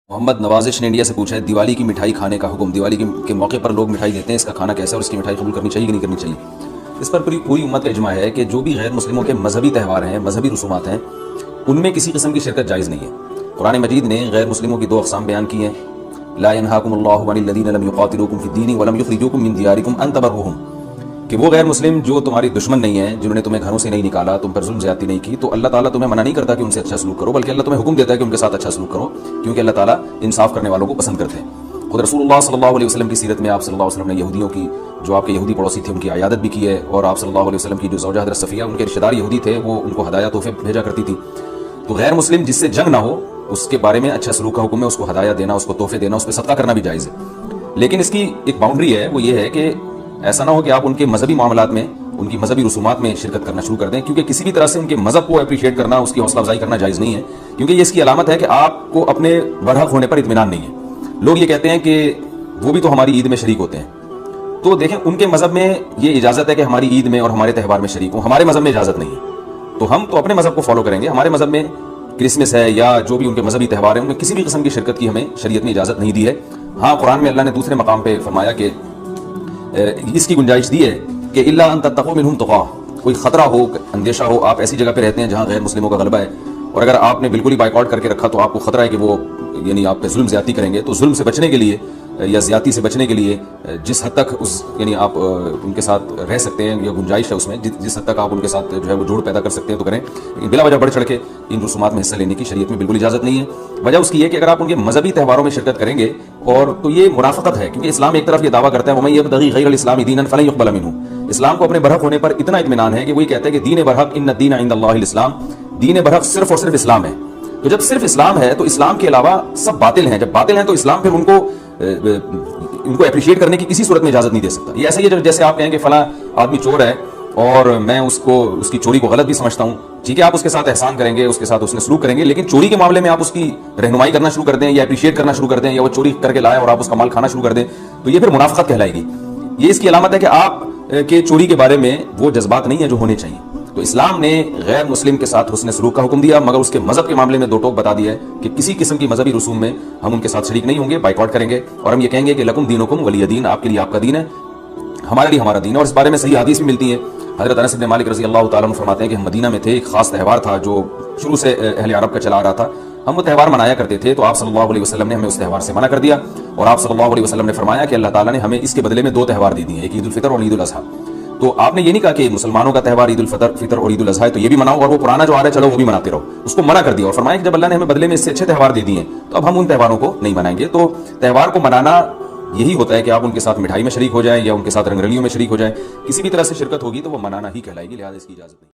मोहम्मद नवाजिश ने इंडिया से पूछा है दिवाली की मिठाई खाने का हुक्म। दिवाली के मौके पर लोग मिठाई देते हैं, इसका खाना कैसा है और इसकी मिठाई कबूल करनी चाहिए कि नहीं करनी चाहिए। इस पर पूरी उम्मत का इजमा है कि जो भी गैर मुस्लिमों के मजहबी त्यौहार हैं, मजहबी रसूमात हैं, उनमें किसी किस्म की शिरकत जायज़ नहीं है। कुरान मजीद ने गैर मुस्लिमों की दो अक़साम बयान की हैं। ला यनहाकुमुल्लाहु अनिल लज़ीना लम युक़ातिलूकुम फ़िद्दीन व लम युख़रिजूकुम मिन दियारिकुम अन तबर्रुहुम, कि वो गैर मुस्लिम जो तुम्हारी दुश्मन नहीं है, जिन्होंने तुम्हें घरों से नहीं निकाला, तुम पर जुल्म ज़्यादती नहीं की, तो अल्लाह ताला तुम्हें मना नहीं करता कि उनसे अच्छा सलूक करो, बल्कि अल्लाह तुम्हें हुक्म देता है कि उनके साथ अच्छा सलूक करो, क्योंकि अल्लाह ताला इंसाफ करने वालों को पसंद करते हैं। खुद रसूलुल्लाह सल्लल्लाहु अलैहि वसल्लम की सीरत में आप सल्लल्लाहु अलैहि वसल्लम ने यहूदियों की, जो आपके यहूदी पड़ोसी थे, उनकी आयादत भी की है, और आप सल्लल्लाहु अलैहि वसल्लम की जो ज़ौजा हज़रत सफ़िया, उनके रिश्तेदार यहूदी थे, वो उनको हदाया तोहफे भेजा करती थी। तो गैर मुस्लिम जिससे जंग ना हो, उसके बारे में अच्छा सलूक का हुक्म है, उसको हदाया देना, उसको तोहफे देना, उस पर सदका करना भी जायज़ है। लेकिन इसकी एक बाउंड्री है, वो ये है कि ऐसा ना हो कि आप उनके मजहबी मामलात में, उनकी मजहबी रसूमात में शिरकत करना शुरू कर दें, क्योंकि किसी भी तरह से उनके मजहब को अप्रिशिएट करना, उसकी हौसला अफजाई करना जायज़ नहीं है, क्योंकि ये इसकी अलामत है कि आपको अपने बरहक होने पर इत्मीनान नहीं है। लोग ये कहते हैं कि वो भी तो हमारी ईद में शरीक होते हैं, तो देखें उनके मजहब में ये इजाज़त है कि हमारी ईद में और हमारे त्यौहार में शरीक हों, हमारे मजहब में इजाज़त नहीं है। तो हम तो अपने मजहब को फॉलो करेंगे। हमारे मजहब में क्रिसमस है या जो भी उनके मजहबी त्यौहार हैं, उनमें किसी भी किस्म की शिरकत की हमें शरीयत में इजाज़त नहीं दी है। हाँ, कुरान में अल्लाह ने दूसरे मकाम पर फरमाया कि इसकी गुंजाइश दी है कि इल्ला अन तत्तक़ू मिनहुम तुक़ा, कोई खतरा हो, अंदेशा हो, आप ऐसी जगह पे रहते हैं जहाँ गैर मुस्लिमों का गलबा है, और अगर आपने बिल्कुल ही बाइकआउट करके रखा तो आपको खतरा है कि वो यानी आप पे जुल्म ज़्यादती करेंगे। तो जुल्म से बचने के लिए या ज़्यादती से बचने के लिए जिस हद तक उस यानी आप उनके साथ रह सकते हैं, या गुंजाइश है उसमें, जिस हद तक आप उनके साथ जो है वो जोड़ पैदा कर सकते हैं तो करें, लेकिन बिला वजह बढ़ चढ़ के इन रसूमात में हिस्सा लेने की शरीयत में बिल्कुल इजाज़त नहीं है। वजह उसकी है कि अगर आप उनके मजहबी त्यौहारों में शिरकत करेंगे, और तो ये मुनाफ़क़त है, क्योंकि इस्लाम एक तरफ ये दावा करता है वमन यब्तग़ी गैरल इस्लामी दीनन फलन युक़बल मिन्हु, इस्लाम को अपने बरहक होने पर इतना इत्मीनान है कि वही कहता है कि दीन बरहक इन्न दीन इंदल्लाहिल इस्लाम, दीन बरहक सिर्फ और सिर्फ इस्लाम है। तो जब सिर्फ इस्लाम है तो इस्लाम के अलावा सब बातिल हैं। जब बातिल हैं तो इस्लाम फिर उनको अप्रिशिएट करने की किसी सूरत में इजाज़त नहीं दे सकता। ये ऐसा ही है जैसे आप कहेंगे फला आदमी चोर है और मैं उसकी चोरी को गलत भी समझता हूँ, ठीक है, आप उसके साथ एहसान करेंगे, उसके साथ उसने सलूक करेंगे, लेकिन चोरी के मामले में आप उसकी रहनुमाई करना शुरू कर दें या अप्रिशिएट करना शुरू कर दें, या वो चोरी करके लाए और आप उसका माल खाना शुरू कर दें, तो ये फिर मुनाफ़क़त कहलाएगी। ये इसकी अलामत है कि आप के चोरी के बारे में वो जज्बात नहीं है जो होने चाहिए। तो इस्लाम ने गैर मुस्लिम के साथ हुस्न सलूक का हुक्म दिया, मगर उसके मजहब के मामले में दो टोक बता दिया है कि किसी किस्म की मजहबी रसूम में हम उनके साथ शरीक नहीं होंगे, बाइकआउट करेंगे, और हम ये कहेंगे कि लकुम दीनुकुम वलिय दीन, आपके लिए आपका दीन है, हमारे लिए हमारा दीन है। और इस बारे में सही हदीस भी मिलती है। हज़रत अनस इब्न मालिक रज़ी अल्लाह ताला अन्हु फरमाते हैं कि हम मदीना में थे, एक खास त्यौहार था जो शुरू से अहले अरब का चला आ रहा था, हम वो त्यौहार मनाया करते थे। तो आप सल्लल्लाहु अलैहि वसल्लम ने हमें उस त्यौहार से मना कर दिया, और आप सल्लल्लाहु अलैहि वसल्लम ने फरमाया कि अल्लाह ताला ने हमें इसके बदले में दो त्यौहार दे दिए, एक ईद उल फितर और ईद उल अज़हा। तो आपने ये नहीं कहा कि मुसलमानों का त्यौहार ईद उल फितर और ईद उल अज़हा है तो ये भी मनाओ, और वो पुराना जो आ रहा है चलो वो भी मनाते रहो, उसको मना कर दिया। और फरमाया कि जब अल्लाह ने हमें बदले में इससे अच्छे त्यौहार दे दिए तो अब हम उन त्यौहारों को नहीं मनाएंगे। तो त्यौहार को मनाना यही होता है कि आप उनके साथ मिठाई में शरीक हो जाएं या उनके साथ रंगरलियों में शरीक हो जाएं, किसी भी तरह से शिरकत होगी तो वो मनाना ही कहलाएगी, लिहाजा इसकी इजाज़त नहीं।